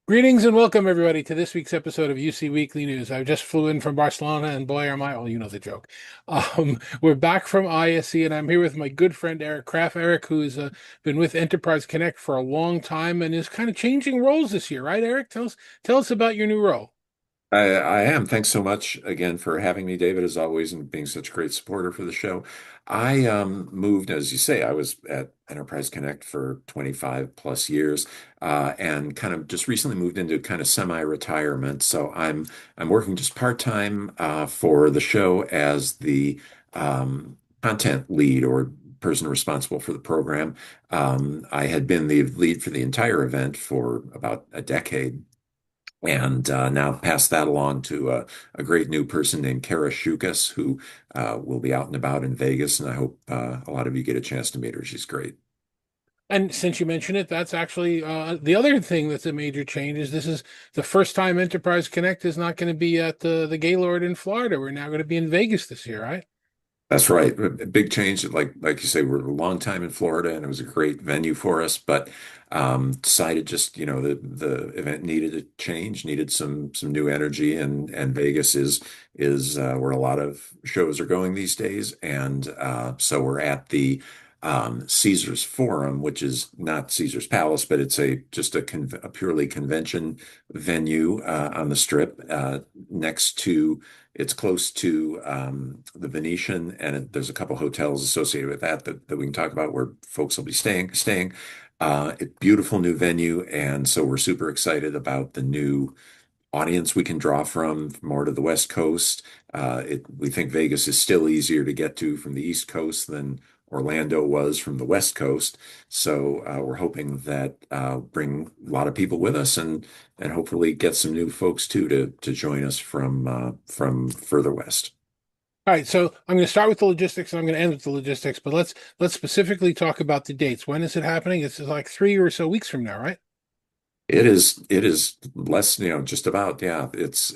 Greetings and welcome, everybody, to this week's episode of UC Weekly News. I just flew in from Barcelona, and boy, am I, well, you know the joke. We're back from ISE, and I'm here with my good friend Eric Krapf. Eric, who's been with Enterprise Connect for a long time and is kind of changing roles this year, right, Eric? Tell us about your new role. I am. Thanks so much again for having me, David, as always, and being such a great supporter for the show. I moved, as you say, I was at Enterprise Connect for 25 plus years, and kind of just recently moved into kind of semi-retirement. So I'm working just part-time for the show as the content lead or person responsible for the program. I had been the lead for the entire event for about a decade and now pass that along to a great new person named Kara Shukas, who will be out and about in Vegas. And I hope a lot of you get a chance to meet her. She's great. And since you mentioned it, that's actually the other thing that's a major change is this is the first time Enterprise Connect is not going to be at the Gaylord in Florida. We're now going to be in Vegas this year, right? That's right. A big change. Like you say, we're a long time in Florida, and it was a great venue for us. But decided just the event needed a change, needed some new energy, and Vegas is where a lot of shows are going these days. And so we're at the Caesar's Forum, which is not Caesar's Palace, but it's a purely convention venue on the Strip next to. It's close to the Venetian, and there's a couple hotels associated with that we can talk about where folks will be staying. Beautiful new venue, and so we're super excited about the new audience we can draw from more to the West Coast. We think Vegas is still easier to get to from the East Coast than Orlando was from the West Coast. So we're hoping that bring a lot of people with us and hopefully get some new folks too to join us from further west. All right, so I'm going to start with the logistics and I'm going to end with the logistics, but let's specifically talk about the dates. When is it happening? It's like 3 or so weeks from now, right? It is less, just about, yeah. It's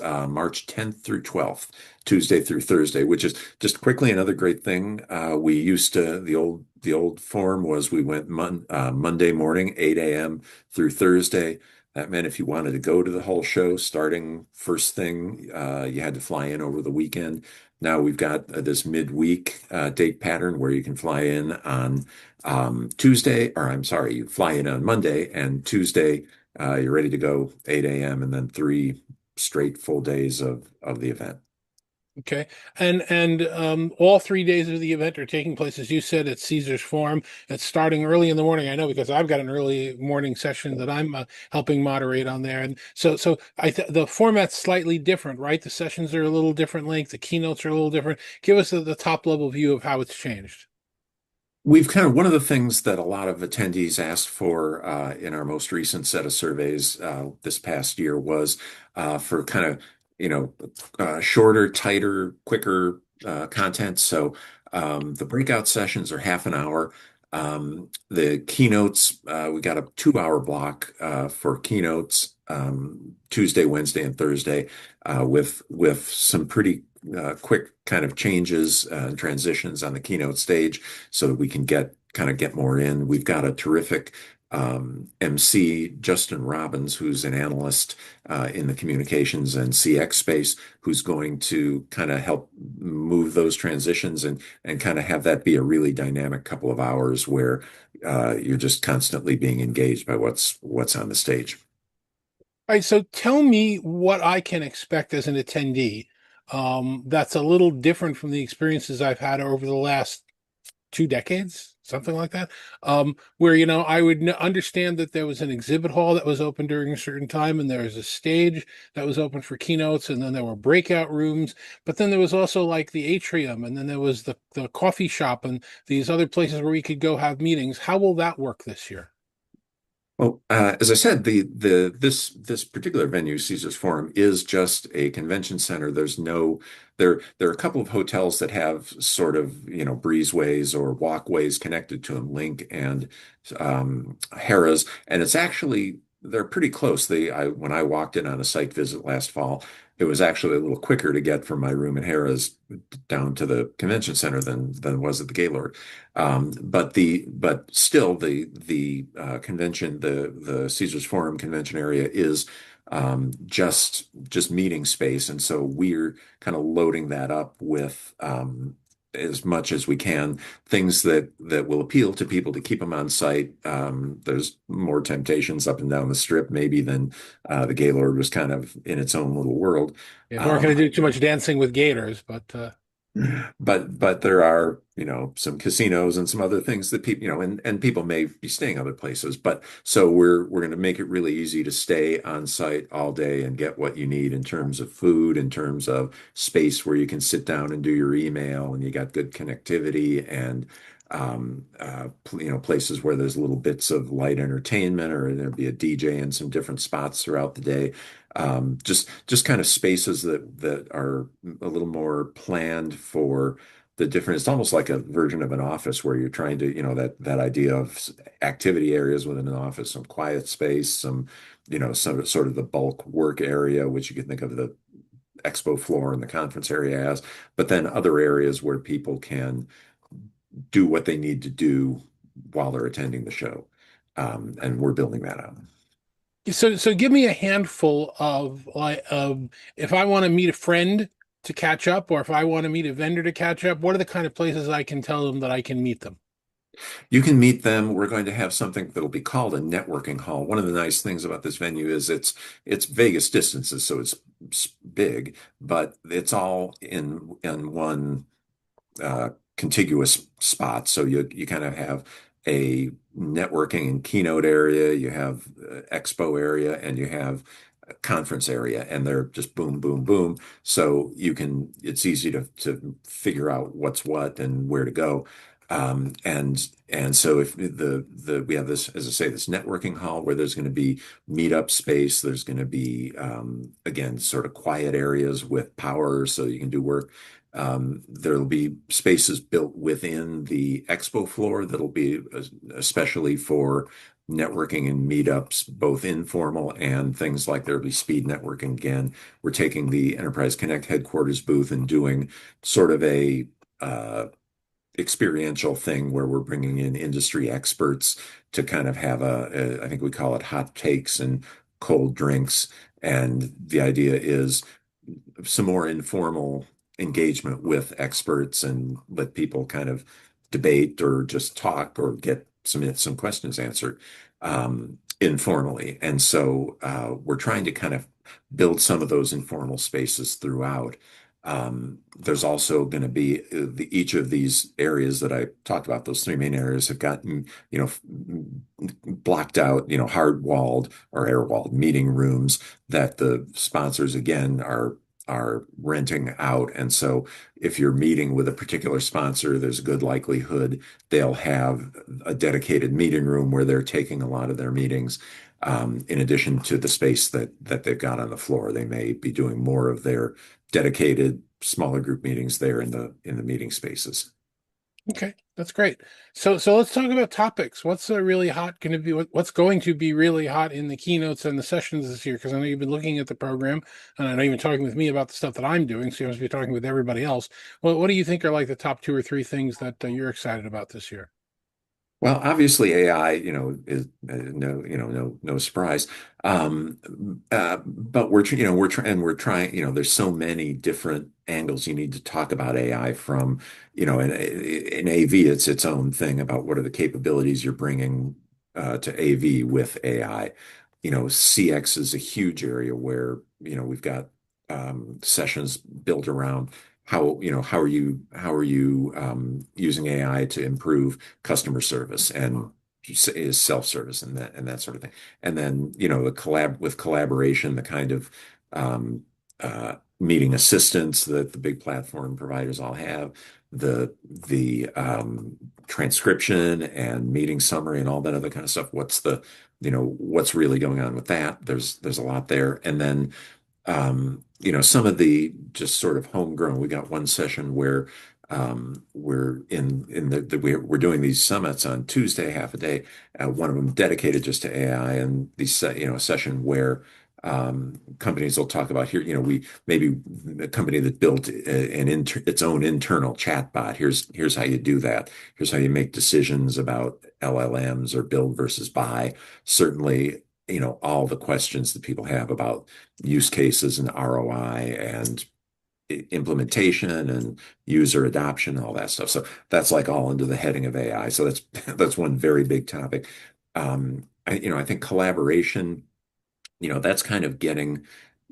March 10th through 12th, Tuesday through Thursday, which is just quickly another great thing. We used to the old form was we went Monday morning, 8 a.m. through Thursday. That meant if you wanted to go to the whole show starting first thing, you had to fly in over the weekend. Now we've got this midweek date pattern where you can fly in on Tuesday, or I'm sorry, you fly in on Monday, and Tuesday you're ready to go 8 a.m. and then 3 straight full days of the event. Okay. And all 3 days of the event are taking place, as you said, at Caesar's Forum. It's starting early in the morning. I know because I've got an early morning session that I'm helping moderate on there. And so the format's slightly different, right? The sessions are a little different length. The keynotes are a little different. Give us the top level view of how it's changed. We've kind of one of the things that a lot of attendees asked for in our most recent set of surveys this past year was for kind of shorter, tighter, quicker content. So the breakout sessions are half an hour. The keynotes we got a 2 hour block for keynotes Tuesday, Wednesday, and Thursday with some pretty quick kind of changes and transitions on the keynote stage so that we can get more in. We've got a terrific MC, Justin Robbins, who's an analyst in the communications and CX space, who's going to kind of help move those transitions and kind of have that be a really dynamic couple of hours where you're just constantly being engaged by what's on the stage. All right, so tell me what I can expect as an attendee. That's a little different from the experiences I've had over the last 2 decades, something like that. Where, I would understand that there was an exhibit hall that was open during a certain time, and there was a stage that was open for keynotes, and then there were breakout rooms. But then there was also like the atrium, and then there was the coffee shop and these other places where we could go have meetings. How will that work this year? Well, as I said, this particular venue, Caesar's Forum, is just a convention center. There are a couple of hotels that have sort of breezeways or walkways connected to them, Link and Harrah's, and it's actually they're pretty close. When I walked in on a site visit last fall, it was actually a little quicker to get from my room in Harrah's down to the convention center than it was at the Gaylord. But still the convention the Caesars Forum convention area is just meeting space, and so we're kind of loading that up with as much as we can things that will appeal to people to keep them on site. There's more temptations up and down the strip maybe than the Gaylord was kind of in its own little world. Yeah, we aren't going Um, to do too much dancing with gators, but but there are, some casinos and some other things that people, and people may be staying other places. But so we're going to make it really easy to stay on site all day and get what you need in terms of food, in terms of space where you can sit down and do your email, and you got good connectivity and places where there's little bits of light entertainment, or there'll be a DJ in some different spots throughout the day. Just kind of spaces that are a little more planned for the different. It's almost like a version of an office where you're trying to, that idea of activity areas within an office, some quiet space, some sort of the bulk work area, which you can think of the expo floor and the conference area as, but then other areas where people can do what they need to do while they're attending the show. And we're building that out. so give me a handful of if I want to meet a friend to catch up, or if I want to meet a vendor to catch up, what are the kind of places I can tell them that I can meet them? You can meet them. We're going to have something that'll be called a networking hall. One of the nice things about this venue is it's Vegas distances, so it's big, but it's all in one contiguous spot. So you kind of have a networking and keynote area, you have expo area, and you have a conference area, and they're just boom, boom, boom. So it's easy to figure out what's what and where to go. And so if we have this, as I say, this networking hall where there's going to be meetup space, there's going to be again sort of quiet areas with power so you can do work. There'll be spaces built within the expo floor that'll be especially for networking and meetups, both informal and things like there'll be speed networking again. We're taking the Enterprise Connect headquarters booth and doing sort of a experiential thing where we're bringing in industry experts to kind of have I think we call it hot takes and cold drinks. And the idea is some more informal engagement with experts and let people kind of debate or just talk or get some questions answered informally. And so we're trying to kind of build some of those informal spaces throughout. There's also going to be each of these areas that I talked about, those three main areas have gotten, blocked out, hard walled or air walled meeting rooms that the sponsors again are renting out. And so if you're meeting with a particular sponsor, there's a good likelihood they'll have a dedicated meeting room where they're taking a lot of their meetings. In addition to the space that they've got on the floor, they may be doing more of their dedicated smaller group meetings there in the meeting spaces. Okay, that's great. So let's talk about topics. What's really hot going to be? What's going to be really hot in the keynotes and the sessions this year? Because I know you've been looking at the program, and I know you've been talking with me about the stuff that I'm doing. So you must be talking with everybody else. Well, what do you think are like the top two or three things that you're excited about this year? Well, obviously AI, is no surprise. But we're trying, there's so many different angles you need to talk about AI from, in AV, it's its own thing about what are the capabilities you're bringing to AV with AI. CX is a huge area where, we've got sessions built around how are you using AI to improve customer service and is self-service and that sort of thing. And then, with collaboration, the kind of meeting assistants that the big platform providers all have, the transcription and meeting summary and all that other kind of stuff. What's really going on with that? There's a lot there. And then some of the just sort of homegrown. We got one session where We're in we're doing these summits on Tuesday, half a day. One of them dedicated just to AI, and a session where companies will talk about here. We maybe a company that built its own internal chatbot. Here's how you do that. Here's how you make decisions about LLMs or build versus buy. Certainly, all the questions that people have about use cases and ROI and implementation and user adoption, all that stuff. So that's like all under the heading of AI. So that's that's one very big topic. I think collaboration, that's kind of getting,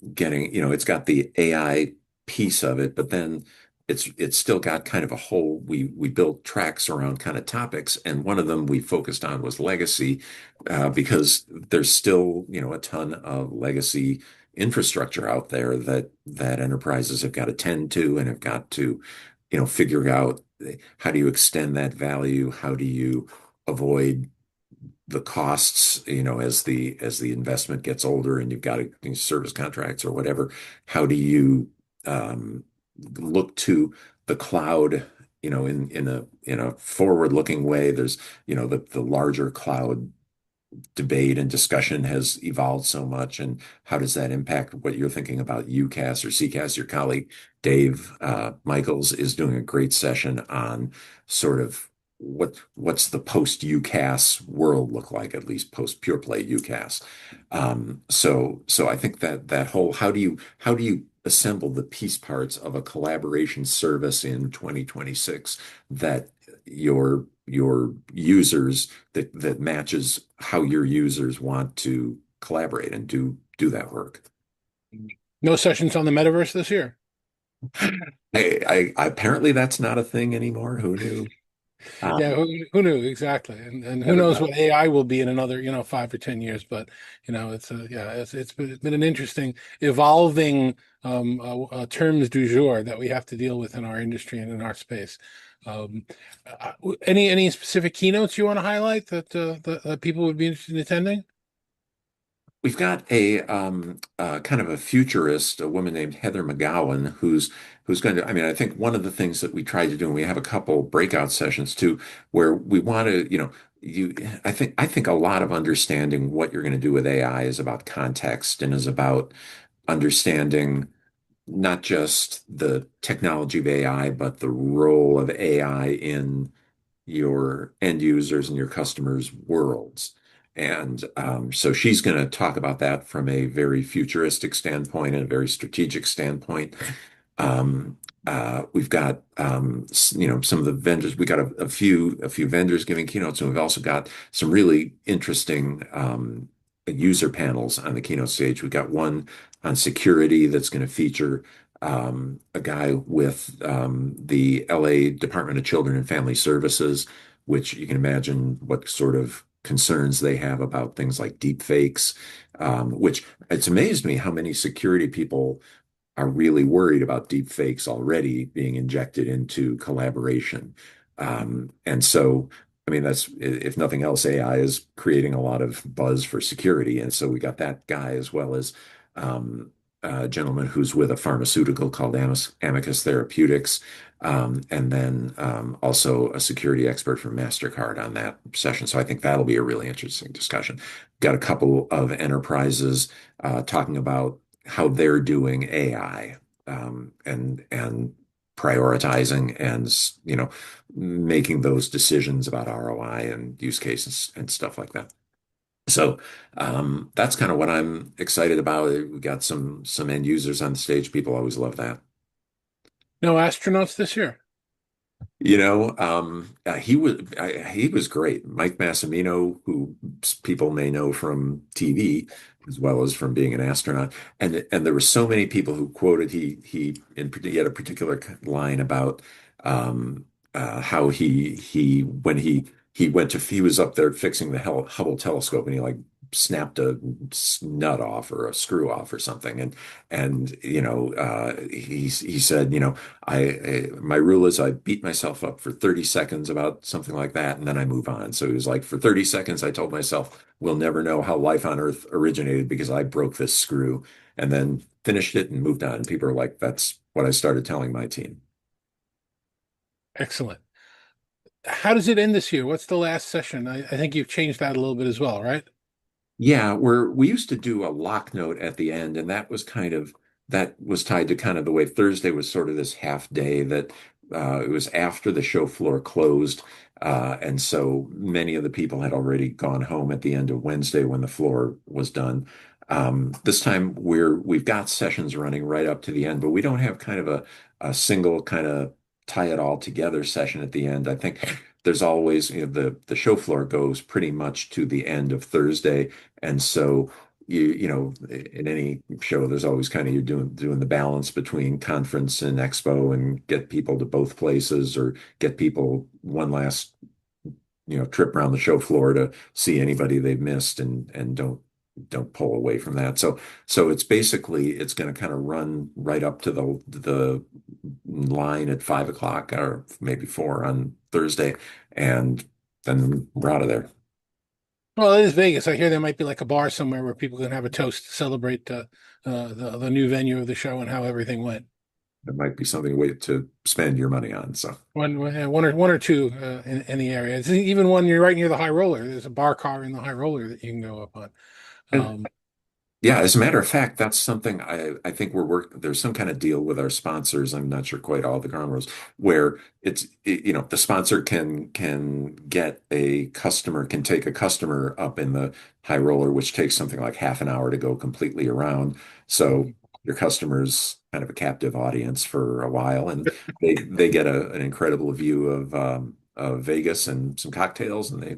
it's got the AI piece of it, but then it's still got kind of a whole we built tracks around kind of topics, and one of them we focused on was legacy, because there's still, a ton of legacy infrastructure out there that enterprises have got to tend to and have got to, figure out how do you extend that value, how do you avoid the costs, as the investment gets older and you've got these service contracts or whatever. How do you um, look to the cloud, in a forward-looking way? There's, the larger cloud debate and discussion has evolved so much, and how does that impact what you're thinking about UCAS or CCAS? Your colleague Dave Michaels is doing a great session on sort of what's the post UCAS world look like, at least post pure play UCAS. So I think that whole how do you assemble the piece parts of a collaboration service in 2026 that your users that matches how your users want to collaborate and do that work. No sessions on the metaverse this year. Apparently that's not a thing anymore. Who knew? Yeah, Um, who knew exactly, and who Never knows thought. what AI will be in another 5 or 10 years. But it's been an interesting evolving terms du jour that we have to deal with in our industry and in our space. Any specific keynotes you want to highlight that people would be interested in attending? We've got a kind of a futurist, a woman named Heather McGowan, who's going to. I mean, I think one of the things that we try to do, and we have a couple breakout sessions too, where we want to, you. I think a lot of understanding what you're going to do with AI is about context and is about understanding not just the technology of AI, but the role of AI in your end users and your customers' worlds. And so she's going to talk about that from a very futuristic standpoint and a very strategic standpoint. Um, we've got some of the vendors. We got a few vendors giving keynotes, and we've also got some really interesting user panels on the keynote stage. We've got one on security that's going to feature a guy with the LA Department of Children and Family Services, which you can imagine what sort of concerns they have about things like deep fakes, which it's amazed me how many security people are really worried about deep fakes already being injected into collaboration. And so, I mean, that's if nothing else, AI is creating a lot of buzz for security. And so we got that guy as well as um, a gentleman who's with a pharmaceutical called Amicus Therapeutics, and then also a security expert from MasterCard on that session. So I think that'll be a really interesting discussion. Got a couple of enterprises talking about how they're doing AI, and prioritizing and making those decisions about ROI and use cases and stuff like that. So that's kind of what I'm excited about. We got some end users on the stage. People always love that. No astronauts this year. He was great. Mike Massimino, who people may know from TV as well as from being an astronaut, and there were so many people who quoted he had a particular line about how he was up there fixing the Hubble telescope, and he like snapped a nut off or a screw off or something, and he said, my rule is I beat myself up for 30 seconds about something like that, and then I move on. So he was like, for 30 seconds, I told myself, we'll never know how life on Earth originated because I broke this screw, and then finished it and moved on. And people are like, that's what I started telling my team. Excellent. How does it end this year? What's the last session? I think you've changed that a little bit as well, right? Yeah, we used to do a lock note at the end, and that was tied to kind of the way Thursday was sort of this half day that it was after the show floor closed, and so many of the people had already gone home at the end of Wednesday when the floor was done. This time we've got sessions running right up to the end, but we don't have kind of a single kind of tie it all together session at the end. I think there's always, the show floor goes pretty much to the end of Thursday. And so in any show, there's always kind of you're doing the balance between conference and expo and get people to both places or get people one last, trip around the show floor to see anybody they've missed and don't pull away from that. So it's going to kind of run right up to the line at 5 o'clock or maybe 4 on Thursday, and then we're out of there. Well, it is Vegas. I hear there might be like a bar somewhere where people can have a toast to celebrate the new venue of the show and how everything went. It might be something way to spend your money on. So, One or two in the area. It's even one you're right near the high roller. There's a bar car in the high roller that you can go up on. and Um, yeah, as a matter of fact, that's something I think there's some kind of deal with our sponsors. I'm not sure quite all the ground rules where the sponsor can get a customer, can take a customer up in the high roller, which takes something like half an hour to go completely around. So your customer's kind of a captive audience for a while, and they get an incredible view of Vegas and some cocktails, and they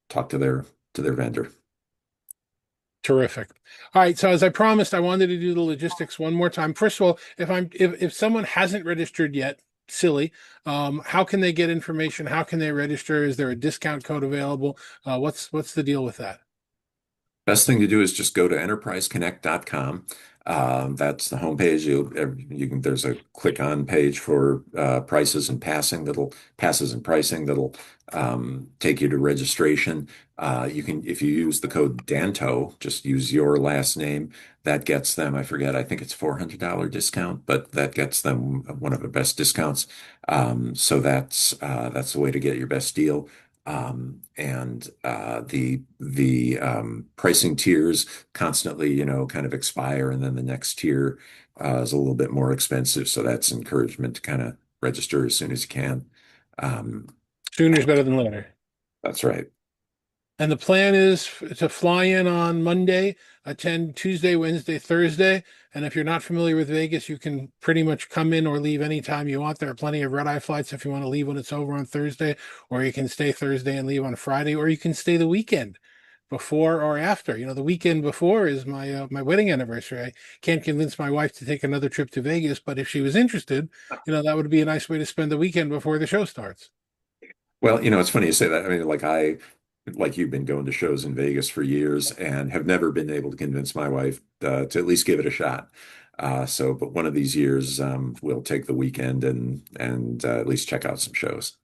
talk to their vendor. Terrific. All right. So as I promised, I wanted to do the logistics one more time. First of all, if someone hasn't registered yet, silly, how can they get information? How can they register? Is there a discount code available? What's the deal with that? Best thing to do is just go to enterpriseconnect.com. That's the homepage. There's a click on page for passes and pricing that'll take you to registration. If you use the code DANTO, just use your last name. That gets them, I forget, I think it's $400 discount, but that gets them one of the best discounts. So that's the way to get your best deal. And the pricing tiers constantly, kind of expire, and then the next tier is a little bit more expensive. So that's encouragement to kind of register as soon as you can. Um, Sooner is better than later. that's right. And the plan is to fly in on Monday, attend Tuesday, Wednesday, Thursday. And if you're not familiar with Vegas, you can pretty much come in or leave anytime you want. There are plenty of red-eye flights if you want to leave when it's over on Thursday, or you can stay Thursday and leave on Friday, or you can stay the weekend before or after. The weekend before is my wedding anniversary. I can't convince my wife to take another trip to Vegas, but if she was interested, that would be a nice way to spend the weekend before the show starts. Well, it's funny you say that. I mean, like you've been going to shows in Vegas for years and have never been able to convince my wife to at least give it a shot. But one of these years, we'll take the weekend and at least check out some shows.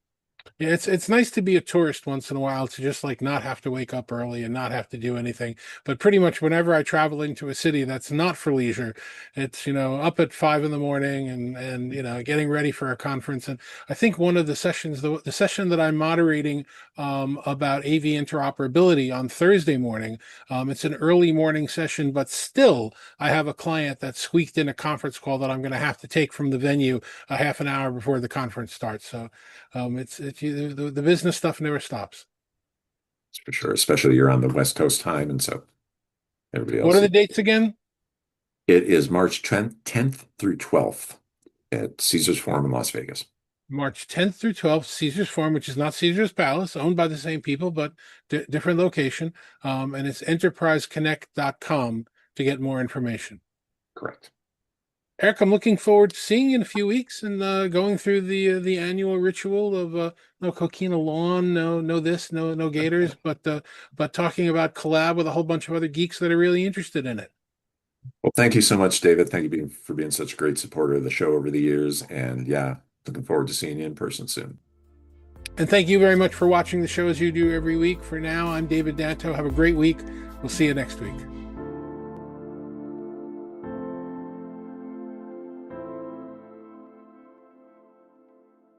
Yeah, it's nice to be a tourist once in a while to just like not have to wake up early and not have to do anything. But pretty much whenever I travel into a city that's not for leisure, it's up at 5 in the morning and getting ready for a conference. And I think one of the sessions, the session that I'm moderating about AV interoperability on Thursday morning, it's an early morning session, but still I have a client that squeaked in a conference call that I'm going to have to take from the venue a half an hour before the conference starts. So the business stuff never stops. For sure, especially you're on the West Coast time, and so everybody What are else. the dates again? It is March 10th through 12th at Caesars Forum in Las Vegas. March 10th through 12th, Caesar's Forum, which is not Caesar's Palace, owned by the same people, but different location. And it's enterpriseconnect.com to get more information. Correct. Eric, I'm looking forward to seeing you in a few weeks and going through the annual ritual of no coquina lawn, no this, no gators, but talking about collab with a whole bunch of other geeks that are really interested in it. Well, thank you so much, David. Thank you for being such a great supporter of the show over the years. And yeah, looking forward to seeing you in person soon. And thank you very much for watching the shows you do every week. For now, I'm David Danto. Have a great week. We'll see you next week.